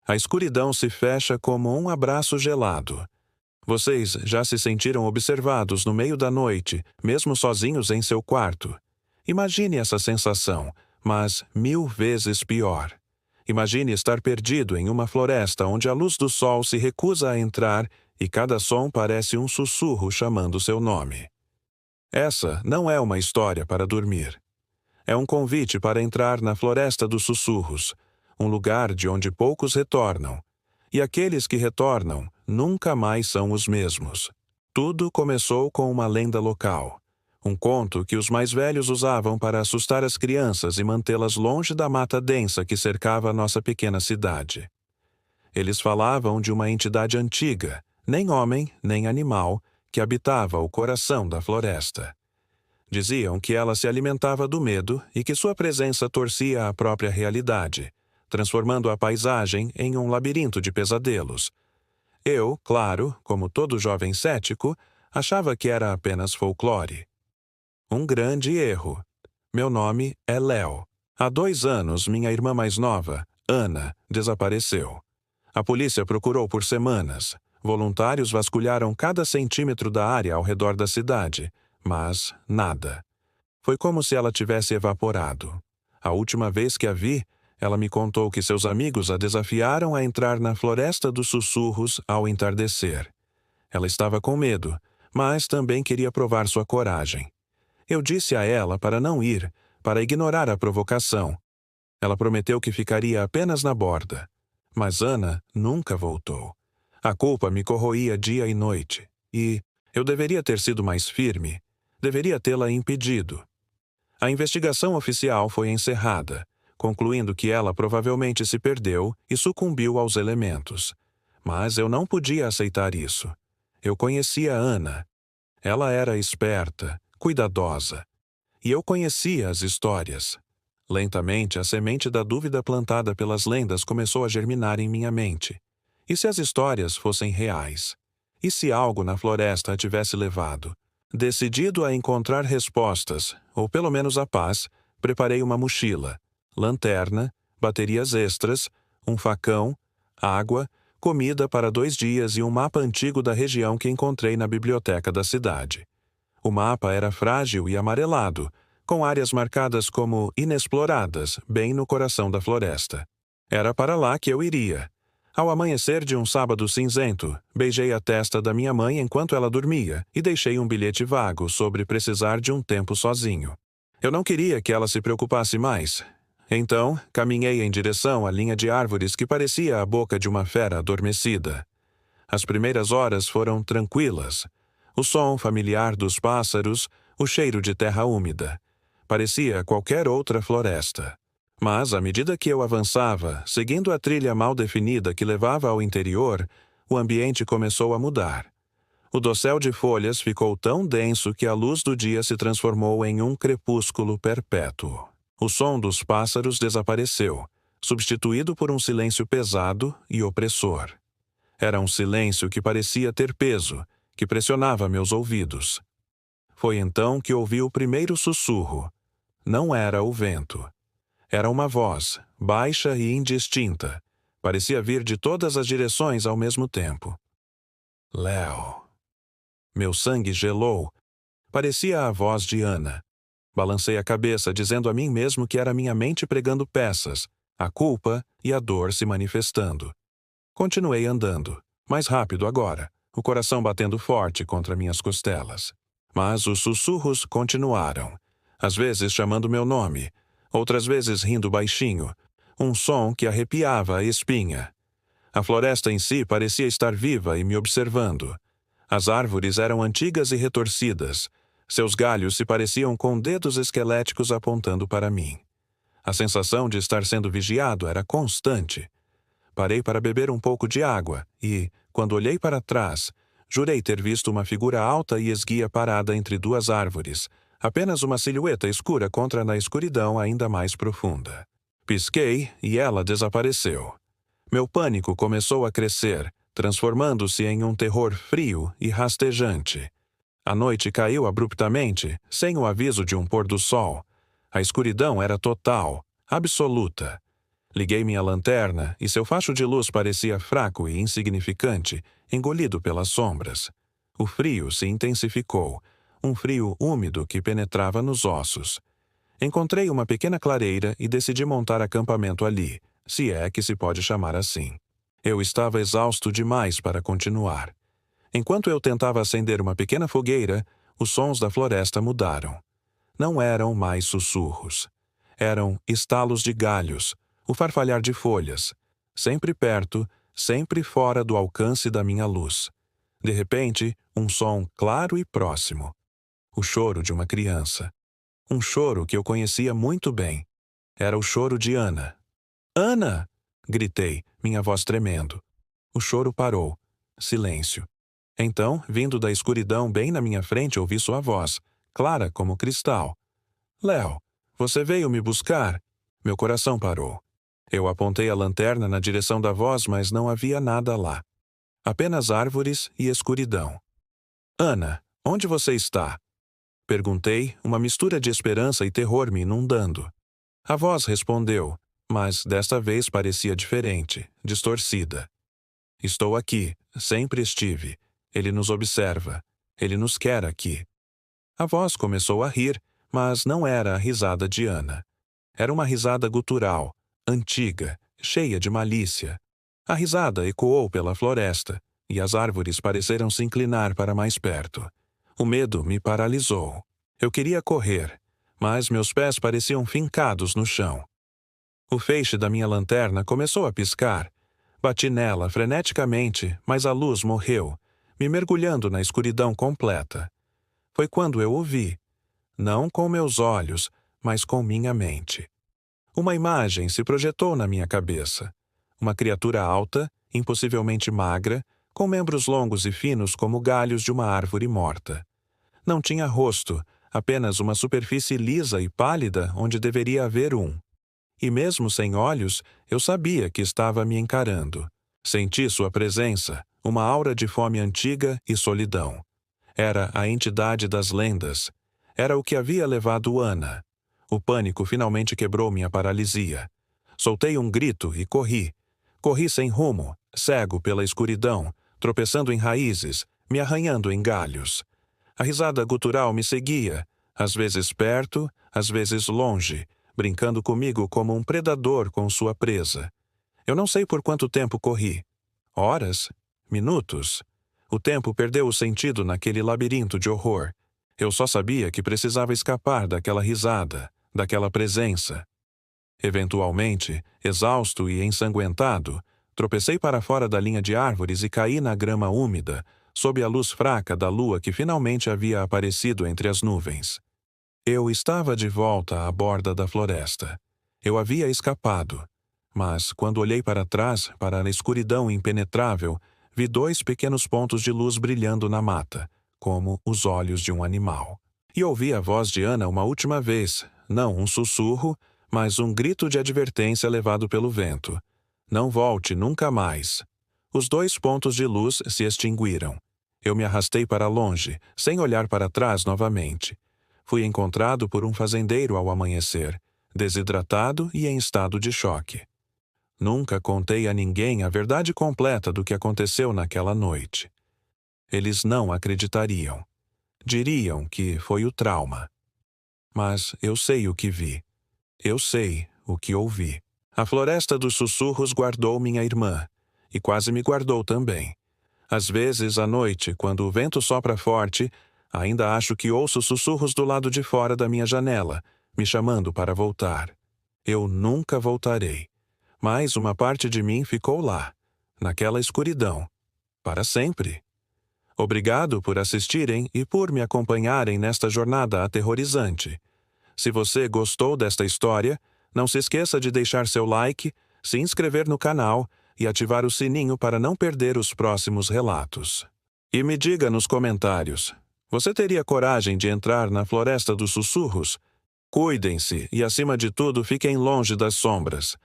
A escuridão se fecha como um abraço gelado. Vocês já se sentiram observados no meio da noite, mesmo sozinhos em seu quarto? Imagine essa sensação, mas 1000 vezes pior. Imagine estar perdido em uma floresta onde a luz do sol se recusa a entrar e cada som parece um sussurro chamando seu nome. Essa não é uma história para dormir. É um convite para entrar na floresta dos sussurros, um lugar de onde poucos retornam. E aqueles que retornam nunca mais são os mesmos. Tudo começou com uma lenda local. Um conto que os mais velhos usavam para assustar as crianças e mantê-las longe da mata densa que cercava a nossa pequena cidade. Eles falavam de uma entidade antiga, nem homem, nem animal, que habitava o coração da floresta. Diziam que ela se alimentava do medo e que sua presença torcia a própria realidade, transformando a paisagem em um labirinto de pesadelos. Eu, claro, como todo jovem cético, achava que era apenas folclore. Um grande erro. Meu nome é Léo. Há 2 anos, minha irmã mais nova, Ana, desapareceu. A polícia procurou por semanas. Voluntários vasculharam cada centímetro da área ao redor da cidade, mas nada. Foi como se ela tivesse evaporado. A última vez que a vi, ela me contou que seus amigos a desafiaram a entrar na Floresta dos Sussurros ao entardecer. Ela estava com medo, mas também queria provar sua coragem. Eu disse a ela para não ir, para ignorar a provocação. Ela prometeu que ficaria apenas na borda. Mas Ana nunca voltou. A culpa me corroía dia e noite. E eu deveria ter sido mais firme. Deveria tê-la impedido. A investigação oficial foi encerrada, concluindo que ela provavelmente se perdeu e sucumbiu aos elementos. Mas eu não podia aceitar isso. Eu conhecia Ana. Ela era esperta, cuidadosa. E eu conhecia as histórias. Lentamente, a semente da dúvida plantada pelas lendas começou a germinar em minha mente. E se as histórias fossem reais? E se algo na floresta a tivesse levado? Decidido a encontrar respostas, ou pelo menos a paz, preparei uma mochila, lanterna, baterias extras, um facão, água, comida para 2 dias e um mapa antigo da região que encontrei na biblioteca da cidade. O mapa era frágil e amarelado, com áreas marcadas como inexploradas, bem no coração da floresta. Era para lá que eu iria. Ao amanhecer de um sábado cinzento, beijei a testa da minha mãe enquanto ela dormia e deixei um bilhete vago sobre precisar de um tempo sozinho. Eu não queria que ela se preocupasse mais. Então, caminhei em direção à linha de árvores que parecia a boca de uma fera adormecida. As primeiras horas foram tranquilas. O som familiar dos pássaros, o cheiro de terra úmida. Parecia qualquer outra floresta. Mas, à medida que eu avançava, seguindo a trilha mal definida que levava ao interior, o ambiente começou a mudar. O dossel de folhas ficou tão denso que a luz do dia se transformou em um crepúsculo perpétuo. O som dos pássaros desapareceu, substituído por um silêncio pesado e opressor. Era um silêncio que parecia ter peso, que pressionava meus ouvidos. Foi então que ouvi o primeiro sussurro. Não era o vento. Era uma voz, baixa e indistinta. Parecia vir de todas as direções ao mesmo tempo. Léo. Meu sangue gelou. Parecia a voz de Ana. Balancei a cabeça, dizendo a mim mesmo que era minha mente pregando peças, a culpa e a dor se manifestando. Continuei andando, mais rápido agora, o coração batendo forte contra minhas costelas. Mas os sussurros continuaram, às vezes chamando meu nome, outras vezes rindo baixinho, um som que arrepiava a espinha. A floresta em si parecia estar viva e me observando. As árvores eram antigas e retorcidas. Seus galhos se pareciam com dedos esqueléticos apontando para mim. A sensação de estar sendo vigiado era constante. Parei para beber um pouco de água e, quando olhei para trás, jurei ter visto uma figura alta e esguia parada entre 2 árvores, apenas uma silhueta escura contra na escuridão ainda mais profunda. Pisquei e ela desapareceu. Meu pânico começou a crescer, transformando-se em um terror frio e rastejante. A noite caiu abruptamente, sem o aviso de um pôr do sol. A escuridão era total, absoluta. Liguei minha lanterna e seu facho de luz parecia fraco e insignificante, engolido pelas sombras. O frio se intensificou, um frio úmido que penetrava nos ossos. Encontrei uma pequena clareira e decidi montar acampamento ali, se é que se pode chamar assim. Eu estava exausto demais para continuar. Enquanto eu tentava acender uma pequena fogueira, os sons da floresta mudaram. Não eram mais sussurros. Eram estalos de galhos, o farfalhar de folhas, sempre perto, sempre fora do alcance da minha luz. De repente, um som claro e próximo. O choro de uma criança. Um choro que eu conhecia muito bem. Era o choro de Ana. "Ana!" gritei, minha voz tremendo. O choro parou. Silêncio. Então, vindo da escuridão bem na minha frente, ouvi sua voz, clara como cristal. "Léo, você veio me buscar?" Meu coração parou. Eu apontei a lanterna na direção da voz, mas não havia nada lá. Apenas árvores e escuridão. "Ana, onde você está?" Perguntei, uma mistura de esperança e terror me inundando. A voz respondeu, mas desta vez parecia diferente, distorcida. "Estou aqui, sempre estive. Ele nos observa. Ele nos quer aqui." A voz começou a rir, mas não era a risada de Ana. Era uma risada gutural, antiga, cheia de malícia. A risada ecoou pela floresta, e as árvores pareceram se inclinar para mais perto. O medo me paralisou. Eu queria correr, mas meus pés pareciam fincados no chão. O feixe da minha lanterna começou a piscar. Bati nela freneticamente, mas a luz morreu, me mergulhando na escuridão completa. Foi quando eu ouvi, não com meus olhos, mas com minha mente. Uma imagem se projetou na minha cabeça. Uma criatura alta, impossivelmente magra, com membros longos e finos como galhos de uma árvore morta. Não tinha rosto, apenas uma superfície lisa e pálida onde deveria haver um. E mesmo sem olhos, eu sabia que estava me encarando. Senti sua presença, uma aura de fome antiga e solidão. Era a entidade das lendas. Era o que havia levado Ana. O pânico finalmente quebrou minha paralisia. Soltei um grito e corri. Corri sem rumo, cego pela escuridão, tropeçando em raízes, me arranhando em galhos. A risada gutural me seguia, às vezes perto, às vezes longe, brincando comigo como um predador com sua presa. Eu não sei por quanto tempo corri. Horas? Minutos? O tempo perdeu o sentido naquele labirinto de horror. Eu só sabia que precisava escapar daquela risada, daquela presença. Eventualmente, exausto e ensanguentado, tropecei para fora da linha de árvores e caí na grama úmida, sob a luz fraca da lua que finalmente havia aparecido entre as nuvens. Eu estava de volta à borda da floresta. Eu havia escapado. Mas, quando olhei para trás, para a escuridão impenetrável, vi 2 pequenos pontos de luz brilhando na mata, como os olhos de um animal. E ouvi a voz de Ana uma última vez, não um sussurro, mas um grito de advertência levado pelo vento. "Não volte nunca mais." Os 2 pontos de luz se extinguiram. Eu me arrastei para longe, sem olhar para trás novamente. Fui encontrado por um fazendeiro ao amanhecer, desidratado e em estado de choque. Nunca contei a ninguém a verdade completa do que aconteceu naquela noite. Eles não acreditariam. Diriam que foi o trauma. Mas eu sei o que vi. Eu sei o que ouvi. A floresta dos sussurros guardou minha irmã, e quase me guardou também. Às vezes, à noite, quando o vento sopra forte, ainda acho que ouço sussurros do lado de fora da minha janela, me chamando para voltar. Eu nunca voltarei. Mas uma parte de mim ficou lá, naquela escuridão, para sempre. Obrigado por assistirem e por me acompanharem nesta jornada aterrorizante. Se você gostou desta história, não se esqueça de deixar seu like, se inscrever no canal e ativar o sininho para não perder os próximos relatos. E me diga nos comentários, você teria coragem de entrar na Floresta dos Sussurros? Cuidem-se e, acima de tudo, fiquem longe das sombras.